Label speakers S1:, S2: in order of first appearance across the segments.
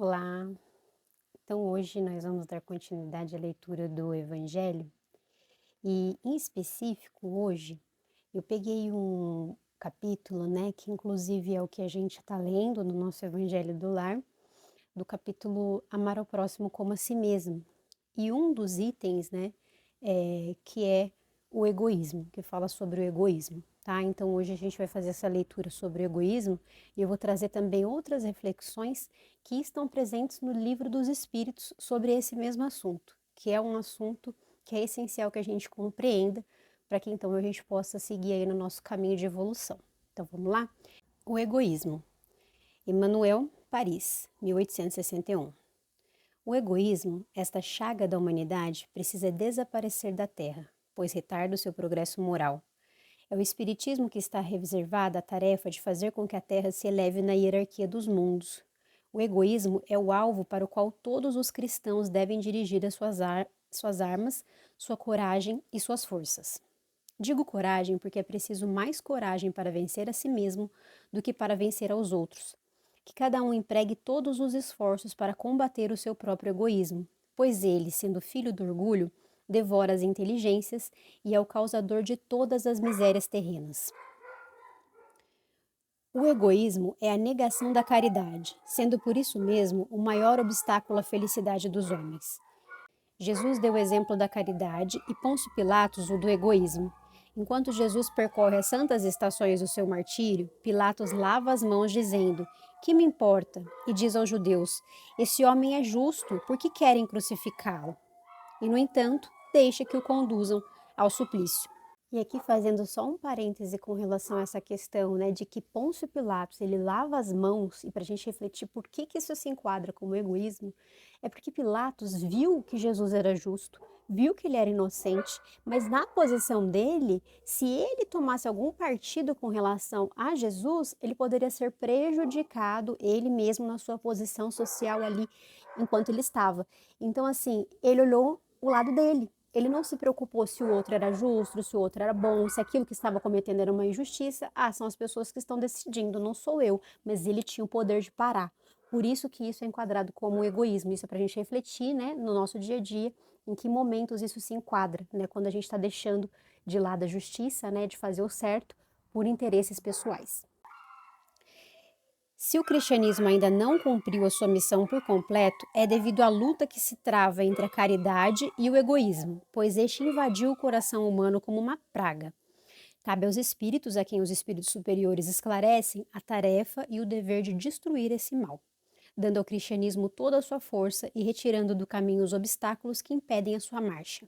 S1: Olá! Então, hoje nós vamos dar continuidade à leitura do Evangelho e, em específico, hoje eu peguei um capítulo, né, que inclusive é o que a gente está lendo no nosso Evangelho do Lar, do capítulo Amar ao Próximo como a si mesmo. E um dos itens, né, que é o egoísmo, que fala sobre o egoísmo, tá? Então hoje a gente vai fazer essa leitura sobre o egoísmo e eu vou trazer também outras reflexões que estão presentes no Livro dos Espíritos sobre esse mesmo assunto, que é um assunto que é essencial que a gente compreenda para que então a gente possa seguir aí no nosso caminho de evolução. Então vamos lá? O egoísmo. Emmanuel, Paris, 1861. O egoísmo, esta chaga da humanidade, precisa desaparecer da Terra, pois retarda o seu progresso moral. É o Espiritismo que está reservada a tarefa de fazer com que a Terra se eleve na hierarquia dos mundos. O egoísmo é o alvo para o qual todos os cristãos devem dirigir as suas armas, sua coragem e suas forças. Digo coragem porque é preciso mais coragem para vencer a si mesmo do que para vencer aos outros. Que cada um empregue todos os esforços para combater o seu próprio egoísmo, pois ele, sendo filho do orgulho, devora as inteligências e é o causador de todas as misérias terrenas. O egoísmo é a negação da caridade, sendo por isso mesmo o maior obstáculo à felicidade dos homens. Jesus deu o exemplo da caridade e Pôncio Pilatos o do egoísmo. Enquanto Jesus percorre as santas estações do seu martírio, Pilatos lava as mãos dizendo: "Que me importa?" E diz aos judeus: "Esse homem é justo, por que querem crucificá-lo?" E, no entanto, deixa que o conduzam ao suplício. E aqui fazendo só um parêntese com relação a essa questão, né, de que Pôncio Pilatos, ele lava as mãos, e para a gente refletir por que isso se enquadra como egoísmo, é porque Pilatos viu que Jesus era justo, viu que ele era inocente, mas na posição dele, se ele tomasse algum partido com relação a Jesus, ele poderia ser prejudicado, ele mesmo na sua posição social ali, enquanto ele estava. Então, assim, ele olhou o lado dele. Ele não se preocupou se o outro era justo, se o outro era bom, se aquilo que estava cometendo era uma injustiça. Ah, são as pessoas que estão decidindo, não sou eu. Mas ele tinha o poder de parar. Por isso que isso é enquadrado como egoísmo. Isso é para a gente refletir, né, no nosso dia a dia, em que momentos isso se enquadra, né, quando a gente está deixando de lado a justiça, né, de fazer o certo por interesses pessoais. Se o cristianismo ainda não cumpriu a sua missão por completo, é devido à luta que se trava entre a caridade e o egoísmo, pois este invadiu o coração humano como uma praga. Cabe aos espíritos, a quem os espíritos superiores esclarecem, a tarefa e o dever de destruir esse mal, dando ao cristianismo toda a sua força e retirando do caminho os obstáculos que impedem a sua marcha.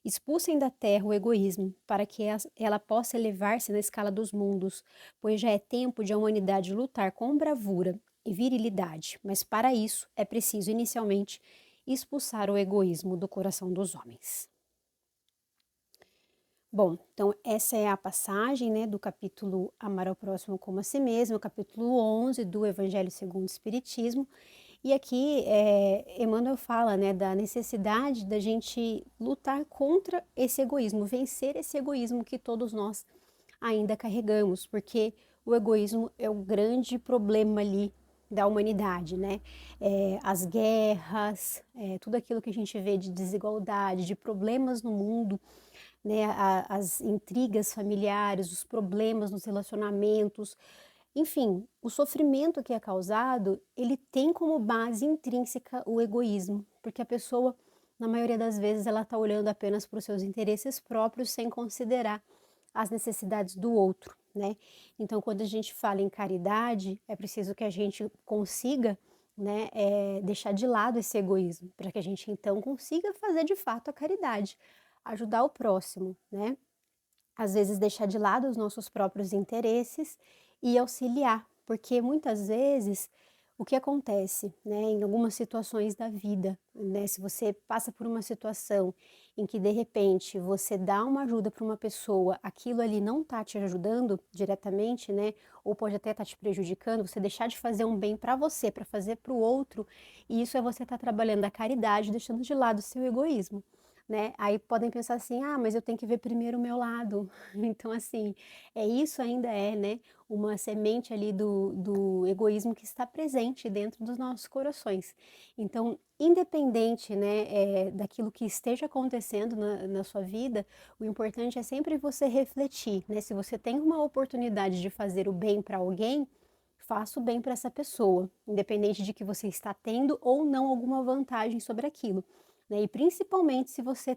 S1: Expulsem da terra o egoísmo, para que ela possa elevar-se na escala dos mundos, pois já é tempo de a humanidade lutar com bravura e virilidade, mas para isso é preciso inicialmente expulsar o egoísmo do coração dos homens. Bom, então essa é a passagem, né, do capítulo Amar ao Próximo como a Si Mesmo, o capítulo 11 do Evangelho segundo o Espiritismo. E aqui Emmanuel fala, né, da necessidade da gente lutar contra esse egoísmo, vencer esse egoísmo que todos nós ainda carregamos, porque o egoísmo é o grande problema ali da humanidade, né? As guerras, tudo aquilo que a gente vê de desigualdade, de problemas no mundo, né? As intrigas familiares, os problemas nos relacionamentos, enfim, o sofrimento que é causado, ele tem como base intrínseca o egoísmo, porque a pessoa, na maioria das vezes, ela está olhando apenas para os seus interesses próprios, sem considerar as necessidades do outro, né? Então, quando a gente fala em caridade, é preciso que a gente consiga, né, deixar de lado esse egoísmo, para que a gente então consiga fazer de fato a caridade, ajudar o próximo, né? Às vezes deixar de lado os nossos próprios interesses e auxiliar, porque muitas vezes o que acontece, né, em algumas situações da vida, né, se você passa por uma situação em que de repente você dá uma ajuda para uma pessoa, aquilo ali não está te ajudando diretamente, né, ou pode até estar te prejudicando, você deixar de fazer um bem para você, para fazer para o outro, e isso é você estar trabalhando a caridade, deixando de lado o seu egoísmo. né? Aí podem pensar assim: "Ah, mas eu tenho que ver primeiro o meu lado". Então, assim, isso ainda é, né, uma semente ali do egoísmo que está presente dentro dos nossos corações. Então, independente, né, daquilo que esteja acontecendo na sua vida, o importante é sempre você refletir, né? Se você tem uma oportunidade de fazer o bem para alguém, faça o bem para essa pessoa, independente de que você está tendo ou não alguma vantagem sobre aquilo, né? E principalmente se você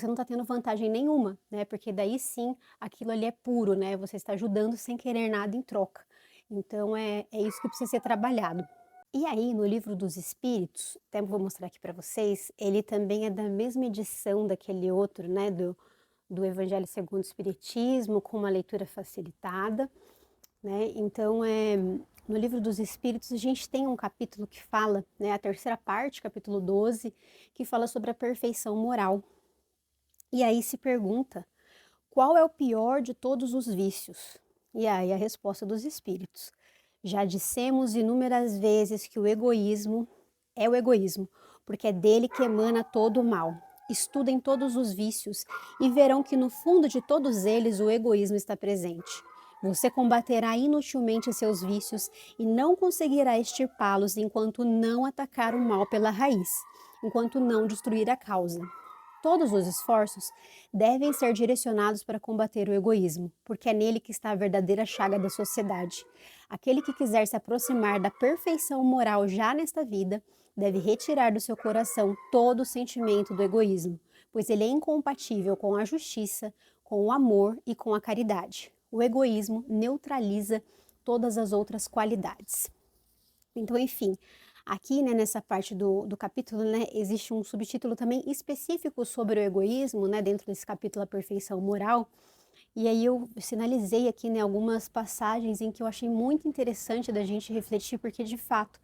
S1: não está tendo vantagem nenhuma, né? Porque daí sim, aquilo ali é puro, né? Você está ajudando sem querer nada em troca. Então é isso que precisa ser trabalhado. E aí, no livro dos Espíritos, até vou mostrar aqui para vocês, ele também é da mesma edição daquele outro, né? Do Evangelho segundo o Espiritismo, com uma leitura facilitada, né? Então, no livro dos Espíritos, a gente tem um capítulo que fala, né, a terceira parte, capítulo 12, que fala sobre a perfeição moral. E aí se pergunta, qual é o pior de todos os vícios? E aí a resposta dos Espíritos. Já dissemos inúmeras vezes que o egoísmo é o egoísmo, porque é dele que emana todo o mal. Estudem todos os vícios e verão que no fundo de todos eles o egoísmo está presente. Você combaterá inutilmente seus vícios e não conseguirá extirpá-los enquanto não atacar o mal pela raiz, enquanto não destruir a causa. Todos os esforços devem ser direcionados para combater o egoísmo, porque é nele que está a verdadeira chaga da sociedade. Aquele que quiser se aproximar da perfeição moral já nesta vida, deve retirar do seu coração todo o sentimento do egoísmo, pois ele é incompatível com a justiça, com o amor e com a caridade. O egoísmo neutraliza todas as outras qualidades. Então, enfim, aqui, né, nessa parte do capítulo, né, existe um subtítulo também específico sobre o egoísmo, né, dentro desse capítulo, a perfeição moral. E aí eu sinalizei aqui, né, algumas passagens em que eu achei muito interessante da gente refletir, porque de fato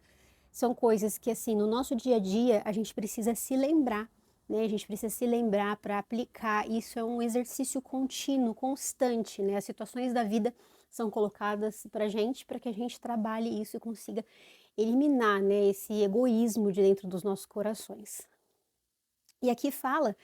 S1: são coisas que, assim, no nosso dia a dia a gente precisa se lembrar, né? A gente precisa se lembrar para aplicar. Isso é um exercício contínuo, constante, né? As situações da vida são colocadas para que a gente trabalhe isso e consiga eliminar, né, esse egoísmo de dentro dos nossos corações. E aqui fala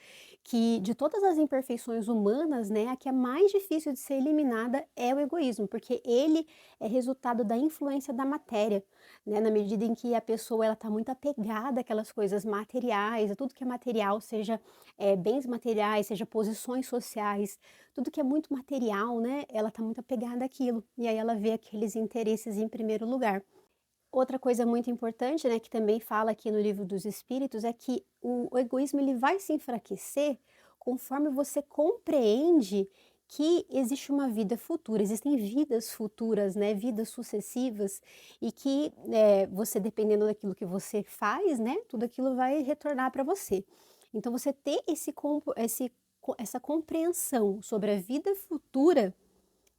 S1: que de todas as imperfeições humanas, né, a que é mais difícil de ser eliminada é o egoísmo, porque ele é resultado da influência da matéria, né, na medida em que a pessoa ela está muito apegada àquelas coisas materiais, a tudo que é material, seja bens materiais, seja posições sociais, tudo que é muito material, né, ela está muito apegada àquilo, e aí ela vê aqueles interesses em primeiro lugar. Outra coisa muito importante, né, que também fala aqui no Livro dos Espíritos, é que o egoísmo ele vai se enfraquecer conforme você compreende que existe uma vida futura, existem vidas futuras, né, vidas sucessivas, e que você, dependendo daquilo que você faz, né, tudo aquilo vai retornar para você. Então, você ter essa compreensão sobre a vida futura,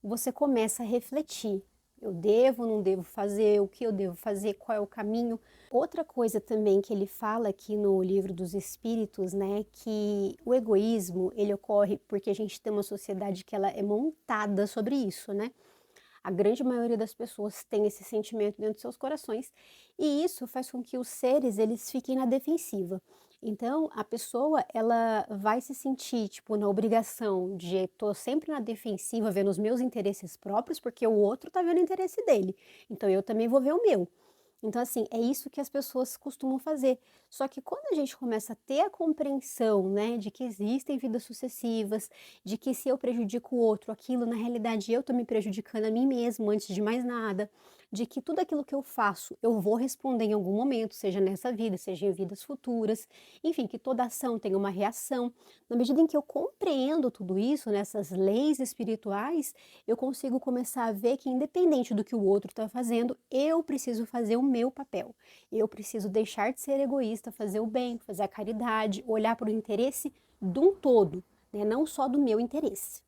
S1: você começa a refletir. Eu devo, não devo fazer, o que eu devo fazer, qual é o caminho. Outra coisa também que ele fala aqui no Livro dos Espíritos, né, que o egoísmo, ele ocorre porque a gente tem uma sociedade que ela é montada sobre isso, né? A grande maioria das pessoas tem esse sentimento dentro de seus corações e isso faz com que os seres eles fiquem na defensiva. Então, a pessoa ela vai se sentir tipo na obrigação de tô sempre na defensiva vendo os meus interesses próprios, porque o outro tá vendo o interesse dele. Então eu também vou ver o meu. Então, assim, é isso que as pessoas costumam fazer. Só que quando a gente começa a ter a compreensão, né, de que existem vidas sucessivas, de que se eu prejudico o outro, aquilo na realidade eu estou me prejudicando a mim mesmo antes de mais nada, de que tudo aquilo que eu faço eu vou responder em algum momento, seja nessa vida, seja em vidas futuras, enfim, que toda ação tem uma reação. Na medida em que eu compreendo tudo isso, nessas leis espirituais, eu consigo começar a ver que independente do que o outro está fazendo, eu preciso fazer o meu papel. Eu preciso deixar de ser egoísta, fazer o bem, fazer a caridade, olhar para o interesse de um todo, né? Não só do meu interesse.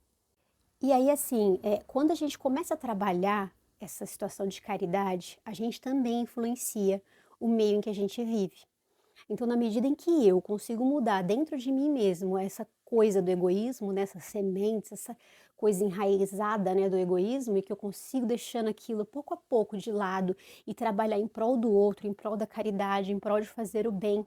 S1: E aí, assim, quando a gente começa a trabalhar essa situação de caridade, a gente também influencia o meio em que a gente vive. Então, na medida em que eu consigo mudar dentro de mim mesmo essa coisa do egoísmo, né, essas sementes, essa coisa enraizada, né, do egoísmo, e que eu consigo deixando aquilo pouco a pouco de lado e trabalhar em prol do outro, em prol da caridade, em prol de fazer o bem,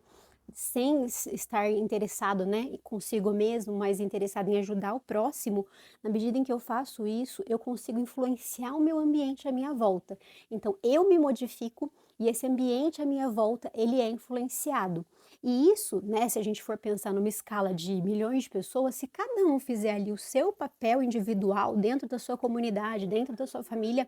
S1: estar interessado, né, consigo mesmo, mas interessado em ajudar o próximo, na medida em que eu faço isso, eu consigo influenciar o meu ambiente à minha volta. Então, eu me modifico e esse ambiente à minha volta, ele é influenciado. E isso, né, se a gente for pensar numa escala de milhões de pessoas, se cada um fizer ali o seu papel individual dentro da sua comunidade, dentro da sua família,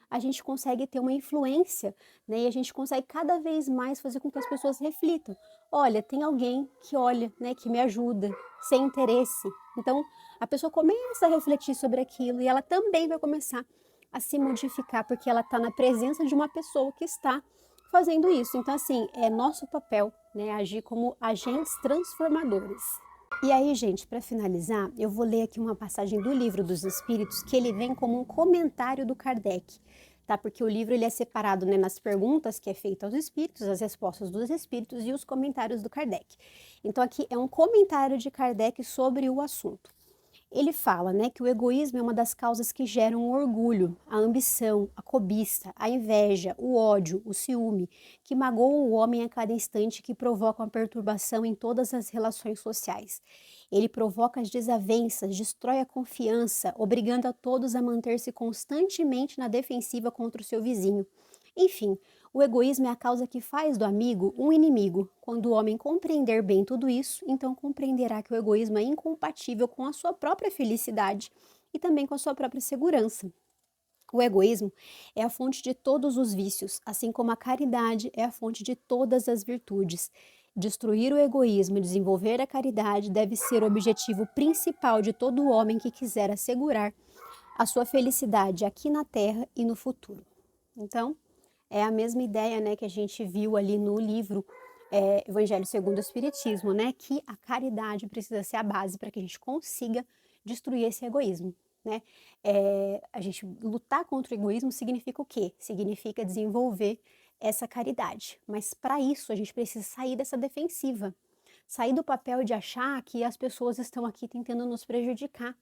S1: a gente consegue ter uma influência, né? E a gente consegue cada vez mais fazer com que as pessoas reflitam. Olha, tem alguém que olha, né, que me ajuda, sem interesse. Então, a pessoa começa a refletir sobre aquilo e ela também vai começar a se modificar, porque ela está na presença de uma pessoa que está fazendo isso. Então, assim, é nosso papel, né, agir como agentes transformadores. E aí, gente, para finalizar, eu vou ler aqui uma passagem do Livro dos Espíritos, que ele vem como um comentário do Kardec, tá? Porque o livro ele é separado, né, nas perguntas que é feita aos espíritos, as respostas dos espíritos e os comentários do Kardec. Então aqui é um comentário de Kardec sobre o assunto. Ele fala, né, que o egoísmo é uma das causas que geram o orgulho, a ambição, a cobiça, a inveja, o ódio, o ciúme, que magoam o homem a cada instante, que provocam a perturbação em todas as relações sociais. Ele provoca as desavenças, destrói a confiança, obrigando a todos a manter-se constantemente na defensiva contra o seu vizinho. Enfim, o egoísmo é a causa que faz do amigo um inimigo. Quando o homem compreender bem tudo isso, então compreenderá que o egoísmo é incompatível com a sua própria felicidade e também com a sua própria segurança. O egoísmo é a fonte de todos os vícios, assim como a caridade é a fonte de todas as virtudes. Destruir o egoísmo e desenvolver a caridade deve ser o objetivo principal de todo homem que quiser assegurar a sua felicidade aqui na Terra e no futuro. Então, é a mesma ideia, né, que a gente viu ali no livro Evangelho segundo o Espiritismo, né, que a caridade precisa ser a base para que a gente consiga destruir esse egoísmo, né? A gente lutar contra o egoísmo significa o quê? Significa desenvolver essa caridade. Mas para isso a gente precisa sair dessa defensiva, sair do papel de achar que as pessoas estão aqui tentando nos prejudicar.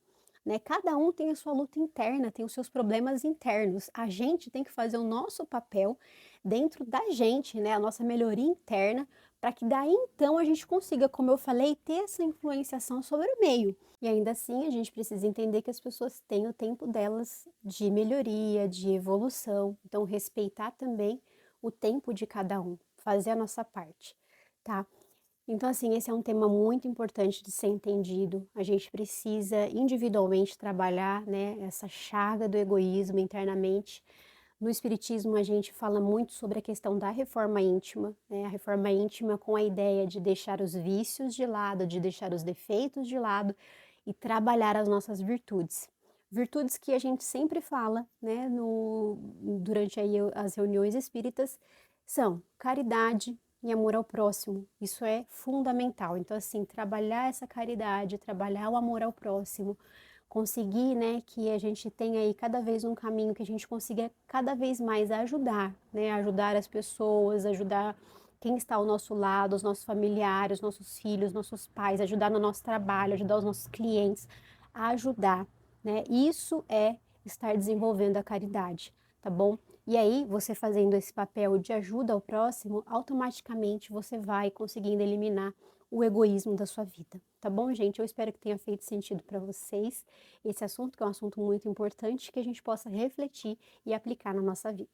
S1: Né? Cada um tem a sua luta interna, tem os seus problemas internos. A gente tem que fazer o nosso papel dentro da gente, né? A nossa melhoria interna, para que daí então a gente consiga, como eu falei, ter essa influenciação sobre o meio. E ainda assim a gente precisa entender que as pessoas têm o tempo delas de melhoria, de evolução. Então respeitar também o tempo de cada um, fazer a nossa parte, tá? Então, assim, esse é um tema muito importante de ser entendido. A gente precisa individualmente trabalhar, né, essa chaga do egoísmo internamente. No Espiritismo, a gente fala muito sobre a questão da reforma íntima, né? A reforma íntima com a ideia de deixar os vícios de lado, de deixar os defeitos de lado e trabalhar as nossas virtudes. Virtudes que a gente sempre fala, né, durante aí as reuniões espíritas, são caridade, e amor ao próximo. Isso é fundamental. Então, assim, trabalhar essa caridade, trabalhar o amor ao próximo, conseguir, né, que a gente tenha aí cada vez um caminho que a gente consiga cada vez mais ajudar, né, ajudar as pessoas, ajudar quem está ao nosso lado, os nossos familiares, nossos filhos, nossos pais, ajudar no nosso trabalho, ajudar os nossos clientes, a ajudar, né? Isso é estar desenvolvendo a caridade, tá bom? E aí, você fazendo esse papel de ajuda ao próximo, automaticamente você vai conseguindo eliminar o egoísmo da sua vida, tá bom, gente? Eu espero que tenha feito sentido para vocês esse assunto, que é um assunto muito importante, que a gente possa refletir e aplicar na nossa vida.